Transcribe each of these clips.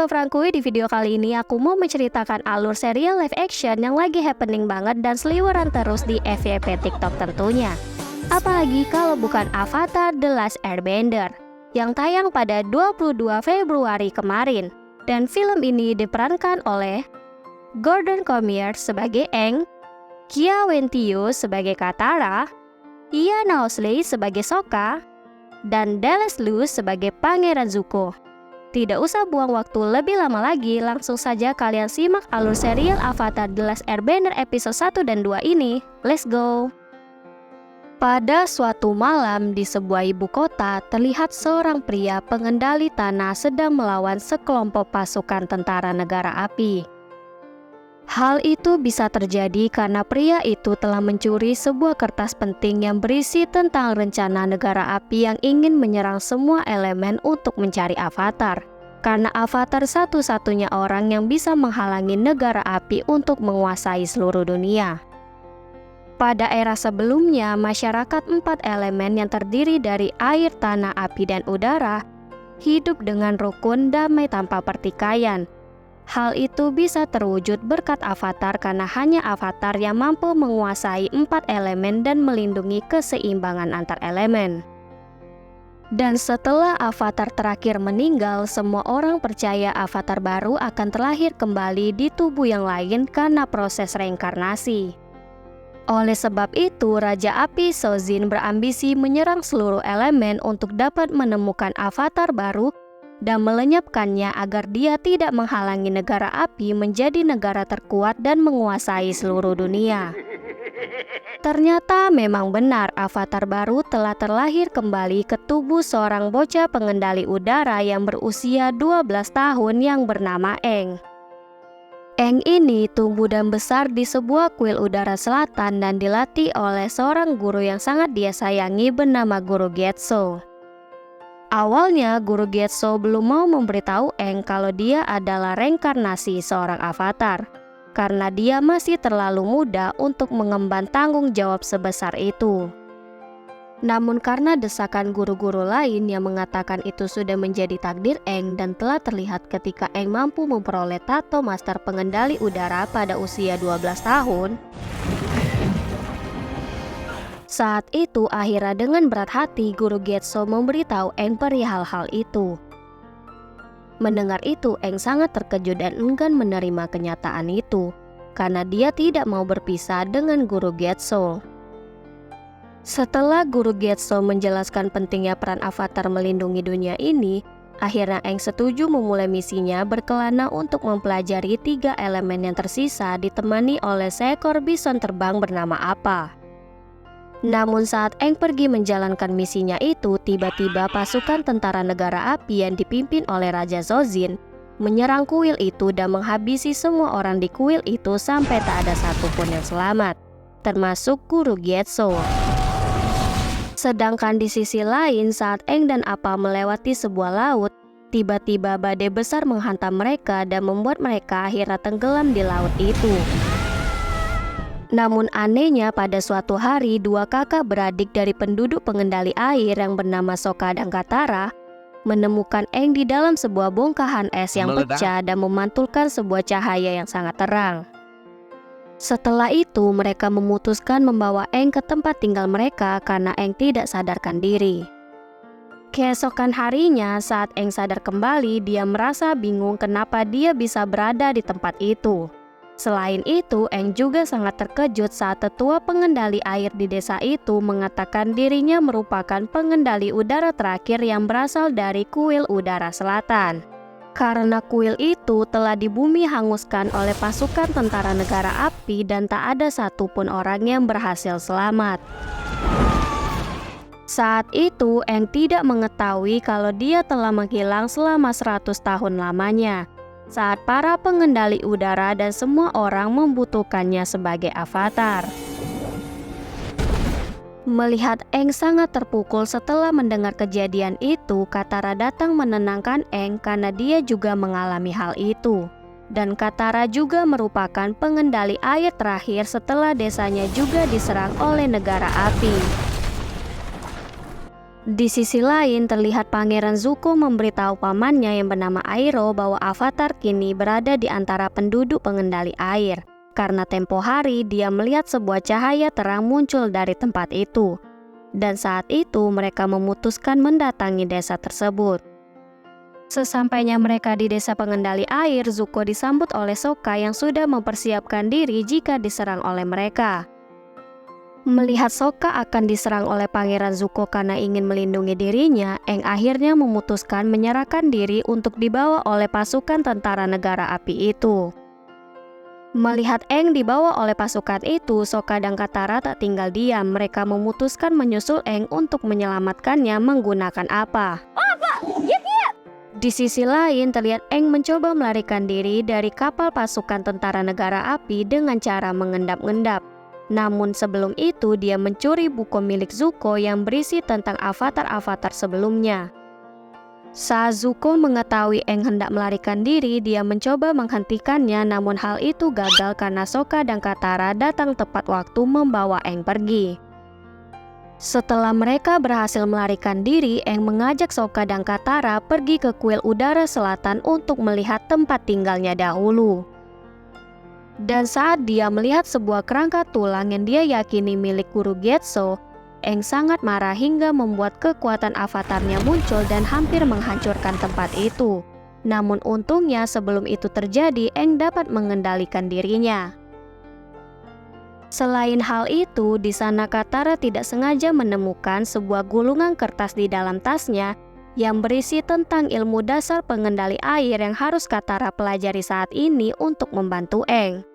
Sobat Frankui, di video kali ini aku mau menceritakan alur serial live action yang lagi happening banget dan seliweran terus di FYP TikTok tentunya. Apalagi kalau bukan Avatar The Last Airbender yang tayang pada 22 Februari kemarin. Dan film ini diperankan oleh Gordon Cormier sebagai Aang, Kia Waititi sebagai Katara, Ian Owsley sebagai Sokka, dan Dallas Liu sebagai Pangeran Zuko. Tidak usah buang waktu lebih lama lagi, langsung saja kalian simak alur serial Avatar The Last Airbender episode 1 dan 2 ini. Let's go! Pada suatu malam di sebuah ibu kota, terlihat seorang pria pengendali tanah sedang melawan sekelompok pasukan tentara negara api. Hal itu bisa terjadi karena pria itu telah mencuri sebuah kertas penting yang berisi tentang rencana negara api yang ingin menyerang semua elemen untuk mencari Avatar. Karena Avatar satu-satunya orang yang bisa menghalangi negara api untuk menguasai seluruh dunia. Pada era sebelumnya, masyarakat 4 elemen yang terdiri dari air, tanah, api, dan udara hidup dengan rukun damai tanpa pertikaian. Hal itu bisa terwujud berkat Avatar karena hanya Avatar yang mampu menguasai 4 elemen dan melindungi keseimbangan antar elemen. Dan setelah Avatar terakhir meninggal, semua orang percaya Avatar baru akan terlahir kembali di tubuh yang lain karena proses reinkarnasi. Oleh sebab itu, Raja Api Sozin berambisi menyerang seluruh elemen untuk dapat menemukan Avatar baru dan melenyapkannya agar dia tidak menghalangi negara api menjadi negara terkuat dan menguasai seluruh dunia. Ternyata memang benar, Avatar baru telah terlahir kembali ke tubuh seorang bocah pengendali udara yang berusia 12 tahun yang bernama Aang. Aang ini tumbuh dan besar di sebuah kuil udara selatan dan dilatih oleh seorang guru yang sangat dia sayangi bernama Guru Getso. Awalnya Guru Getso belum mau memberitahu Aang kalau dia adalah reinkarnasi seorang Avatar, karena dia masih terlalu muda untuk mengemban tanggung jawab sebesar itu. Namun karena desakan guru-guru lain yang mengatakan itu sudah menjadi takdir Aang dan telah terlihat ketika Aang mampu memperoleh tato master pengendali udara pada usia 12 tahun, saat itu akhirnya dengan berat hati Guru Getso memberitahu Aang perihal hal itu. Mendengar itu, Aang sangat terkejut dan enggan menerima kenyataan itu, karena dia tidak mau berpisah dengan Guru Getso. Setelah Guru Getso menjelaskan pentingnya peran Avatar melindungi dunia ini, akhirnya Aang setuju memulai misinya berkelana untuk mempelajari 3 elemen yang tersisa ditemani oleh seekor bison terbang bernama Appa. Namun saat Aang pergi menjalankan misinya itu, tiba-tiba pasukan tentara negara api yang dipimpin oleh Raja Sozin menyerang kuil itu dan menghabisi semua orang di kuil itu sampai tak ada satupun yang selamat, termasuk Guru Getso. Sedangkan di sisi lain, saat Aang dan Appa melewati sebuah laut, tiba-tiba badai besar menghantam mereka dan membuat mereka akhirnya tenggelam di laut itu. Namun anehnya, pada suatu hari 2 kakak beradik dari penduduk pengendali air yang bernama Sokka dan Katara menemukan Aang di dalam sebuah bongkahan es yang pecah dan memantulkan sebuah cahaya yang sangat terang. Setelah itu mereka memutuskan membawa Aang ke tempat tinggal mereka karena Aang tidak sadarkan diri. Keesokan harinya saat Aang sadar kembali, dia merasa bingung kenapa dia bisa berada di tempat itu. Selain itu, Aang juga sangat terkejut saat tetua pengendali air di desa itu mengatakan dirinya merupakan pengendali udara terakhir yang berasal dari kuil udara selatan. Karena kuil itu telah di bumi hanguskan oleh pasukan tentara negara api dan tak ada satupun orang yang berhasil selamat. Saat itu, Aang tidak mengetahui kalau dia telah menghilang selama 100 tahun lamanya, saat para pengendali udara dan semua orang membutuhkannya sebagai Avatar. Melihat Aang sangat terpukul setelah mendengar kejadian itu, Katara datang menenangkan Aang karena dia juga mengalami hal itu. Dan Katara juga merupakan pengendali air terakhir setelah desanya juga diserang oleh negara api. Di sisi lain, terlihat Pangeran Zuko memberitahu pamannya yang bernama Iroh bahwa Avatar kini berada di antara penduduk pengendali air. Karena tempo hari dia melihat sebuah cahaya terang muncul dari tempat itu. Dan saat itu mereka memutuskan mendatangi desa tersebut. Sesampainya mereka di desa pengendali air, Zuko disambut oleh Sokka yang sudah mempersiapkan diri jika diserang oleh mereka. Melihat Sokka akan diserang oleh Pangeran Zuko karena ingin melindungi dirinya, Aang akhirnya memutuskan menyerahkan diri untuk dibawa oleh pasukan tentara negara api itu. Melihat Aang dibawa oleh pasukan itu, Sokka dan Katara tak tinggal diam. Mereka memutuskan menyusul Aang untuk menyelamatkannya menggunakan apa? Di sisi lain, terlihat Aang mencoba melarikan diri dari kapal pasukan tentara negara api dengan cara mengendap-endap. Namun sebelum itu dia mencuri buku milik Zuko yang berisi tentang avatar-avatar sebelumnya. Saat Zuko mengetahui Aang hendak melarikan diri, dia mencoba menghentikannya, namun hal itu gagal karena Sokka dan Katara datang tepat waktu membawa Aang pergi. Setelah mereka berhasil melarikan diri, Aang mengajak Sokka dan Katara pergi ke kuil udara selatan untuk melihat tempat tinggalnya dahulu. Dan saat dia melihat sebuah kerangka tulang yang dia yakini milik guru Getso, Aang sangat marah hingga membuat kekuatan avatarnya muncul dan hampir menghancurkan tempat itu. Namun untungnya sebelum itu terjadi, Aang dapat mengendalikan dirinya. Selain hal itu, di sana Katara tidak sengaja menemukan sebuah gulungan kertas di dalam tasnya yang berisi tentang ilmu dasar pengendali air yang harus Katara pelajari saat ini untuk membantu Aang.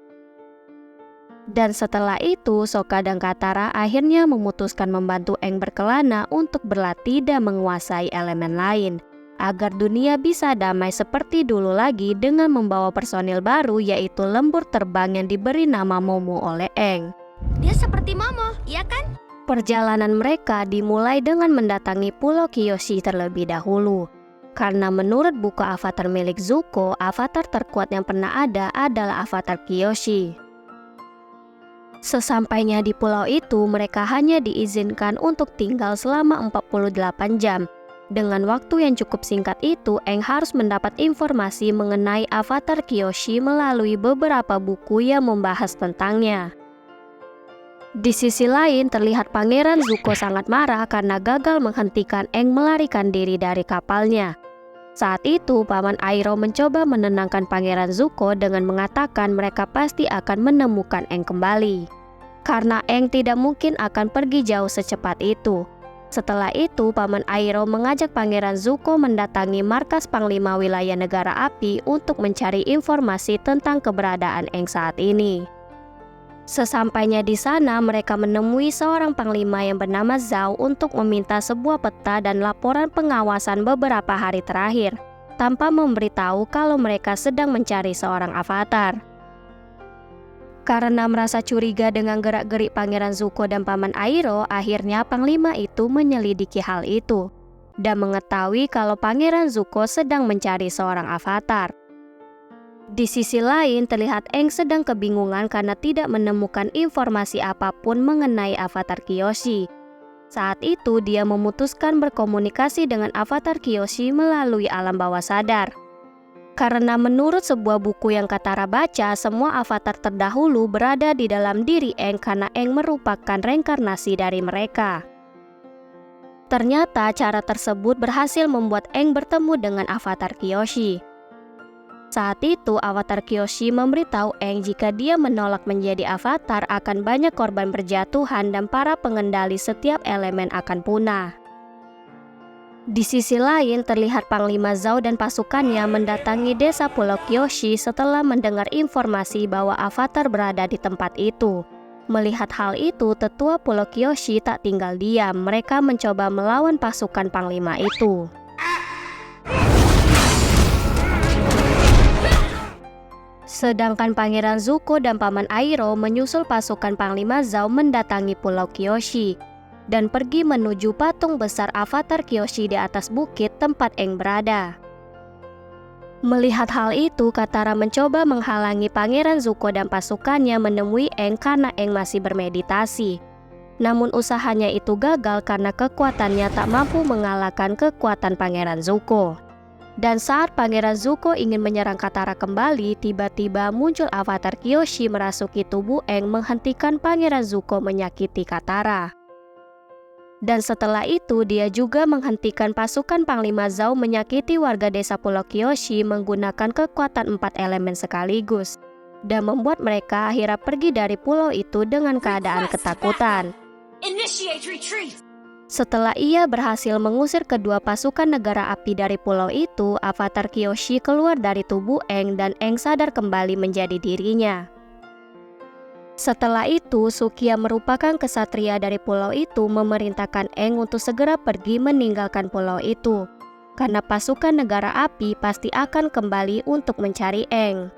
Dan setelah itu, Sokka dan Katara akhirnya memutuskan membantu Aang berkelana untuk berlatih dan menguasai elemen lain, agar dunia bisa damai seperti dulu lagi dengan membawa personil baru yaitu lembur terbang yang diberi nama Momo oleh Aang. Dia seperti Momo, iya kan? Perjalanan mereka dimulai dengan mendatangi Pulau Kyoshi terlebih dahulu. Karena menurut buku avatar milik Zuko, avatar terkuat yang pernah ada adalah avatar Kyoshi. Sesampainya di pulau itu, mereka hanya diizinkan untuk tinggal selama 48 jam. Dengan waktu yang cukup singkat itu, Aang harus mendapat informasi mengenai avatar Kyoshi melalui beberapa buku yang membahas tentangnya. Di sisi lain, terlihat Pangeran Zuko sangat marah karena gagal menghentikan Aang melarikan diri dari kapalnya. Saat itu, Paman Iroh mencoba menenangkan Pangeran Zuko dengan mengatakan mereka pasti akan menemukan Aang kembali. Karena Aang tidak mungkin akan pergi jauh secepat itu. Setelah itu, Paman Iroh mengajak Pangeran Zuko mendatangi markas Panglima Wilayah Negara Api untuk mencari informasi tentang keberadaan Aang saat ini. Sesampainya di sana, mereka menemui seorang panglima yang bernama Zhao untuk meminta sebuah peta dan laporan pengawasan beberapa hari terakhir, tanpa memberitahu kalau mereka sedang mencari seorang avatar. Karena merasa curiga dengan gerak-gerik Pangeran Zuko dan Paman Iroh, akhirnya panglima itu menyelidiki hal itu dan mengetahui kalau Pangeran Zuko sedang mencari seorang avatar. Di sisi lain, terlihat Aang sedang kebingungan karena tidak menemukan informasi apapun mengenai avatar Kyoshi. Saat itu, dia memutuskan berkomunikasi dengan avatar Kyoshi melalui alam bawah sadar. Karena menurut sebuah buku yang Katara baca, semua avatar terdahulu berada di dalam diri Aang karena Aang merupakan reinkarnasi dari mereka. Ternyata cara tersebut berhasil membuat Aang bertemu dengan avatar Kyoshi. Saat itu, avatar Kyoshi memberitahu Aang jika dia menolak menjadi avatar akan banyak korban berjatuhan dan para pengendali setiap elemen akan punah. Di sisi lain, terlihat Panglima Zhao dan pasukannya mendatangi desa Pulau Kyoshi setelah mendengar informasi bahwa avatar berada di tempat itu. Melihat hal itu, tetua Pulau Kyoshi tak tinggal diam. Mereka mencoba melawan pasukan Panglima itu. Sedangkan Pangeran Zuko dan Paman Iroh menyusul pasukan Panglima Zhao mendatangi Pulau Kyoshi dan pergi menuju patung besar avatar Kyoshi di atas bukit tempat Aang berada. Melihat hal itu, Katara mencoba menghalangi Pangeran Zuko dan pasukannya menemui Aang karena Aang masih bermeditasi. Namun usahanya itu gagal karena kekuatannya tak mampu mengalahkan kekuatan Pangeran Zuko. Dan saat Pangeran Zuko ingin menyerang Katara kembali, tiba-tiba muncul avatar Kyoshi merasuki tubuh Aang menghentikan Pangeran Zuko menyakiti Katara. Dan setelah itu dia juga menghentikan pasukan Panglima Zhao menyakiti warga desa Pulau Kyoshi menggunakan kekuatan 4 elemen sekaligus. Dan membuat mereka akhirnya pergi dari pulau itu dengan keadaan ketakutan. Setelah ia berhasil mengusir kedua pasukan negara api dari pulau itu, avatar Kyoshi keluar dari tubuh Aang dan Aang sadar kembali menjadi dirinya. Setelah itu, Sukya merupakan kesatria dari pulau itu memerintahkan Aang untuk segera pergi meninggalkan pulau itu. Karena pasukan negara api pasti akan kembali untuk mencari Aang.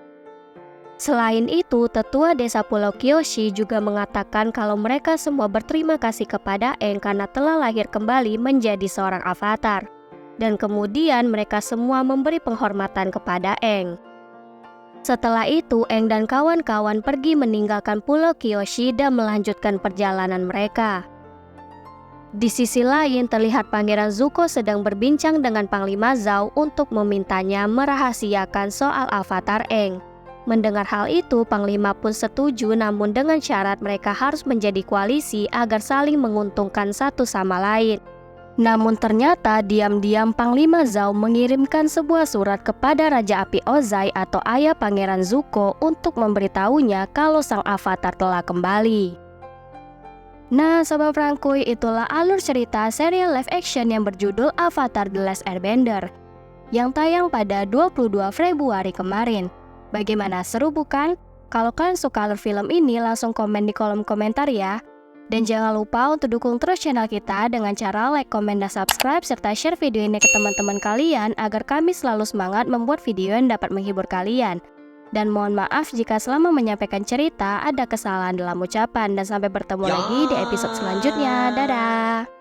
Selain itu, tetua desa Pulau Kyoshi juga mengatakan kalau mereka semua berterima kasih kepada Aang karena telah lahir kembali menjadi seorang avatar. Dan kemudian mereka semua memberi penghormatan kepada Aang. Setelah itu, Aang dan kawan-kawan pergi meninggalkan Pulau Kyoshi dan melanjutkan perjalanan mereka. Di sisi lain, terlihat Pangeran Zuko sedang berbincang dengan Panglima Zhao untuk memintanya merahasiakan soal avatar Aang. Mendengar hal itu, Panglima pun setuju, namun dengan syarat mereka harus menjadi koalisi agar saling menguntungkan satu sama lain. Namun ternyata diam-diam Panglima Zhao mengirimkan sebuah surat kepada Raja Api Ozai atau ayah Pangeran Zuko untuk memberitahunya kalau sang avatar telah kembali. Nah, Sobat Frankuy, itulah alur cerita serial live action yang berjudul Avatar The Last Airbender yang tayang pada 22 Februari kemarin. Bagaimana, seru bukan? Kalau kalian suka alur film ini, langsung komen di kolom komentar ya. Dan jangan lupa untuk dukung terus channel kita dengan cara like, komen, dan subscribe, serta share video ini ke teman-teman kalian agar kami selalu semangat membuat video yang dapat menghibur kalian. Dan mohon maaf jika selama menyampaikan cerita ada kesalahan dalam ucapan, dan sampai bertemu lagi di episode selanjutnya. Dadah!